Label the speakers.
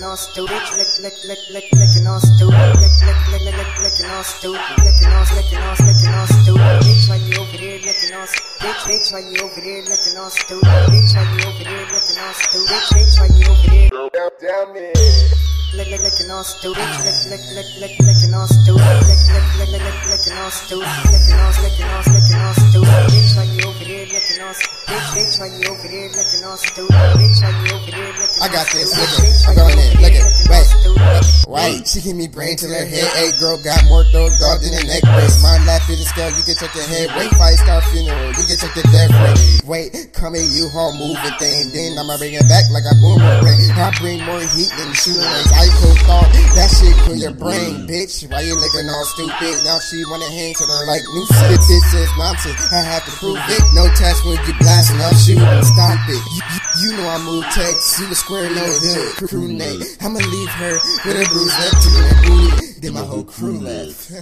Speaker 1: licking on stupid, licking on stupid, licking on stupid, licking on stupid. Bitch, why you over there licking on bitch, why you over there licking on stupid, bitch, why you over there licking on stupid, bitch, why you over there
Speaker 2: Damn it.
Speaker 1: licking on stupid, licking on stupid, licking on stupid, licking on stupid. Bitch, why you over there licking on bitch, why you over there licking on stupid, bitch, why you over there licking on
Speaker 2: I got this, look it, I'm going in, look it, wait, she give me brain till her head ache, girl got more throat dog than a neck brace, my lap is a scale, you can check your head, wait, fight star funeral, you can check the death rate, wait, come here, you haul moving thing, then I'ma bring it back like a boomerang, I bring more heat than shooting range, I cool thought, that shit cool your brain, bitch, why you looking all stupid, now she wanna hang to her like new shit, this is nonsense, I have to prove it, no test when you blasting up, shoot, stop it, you know I move text, you a square no hood, crew name, I'ma leave her with a bruise left to the booty, then my whole crew left.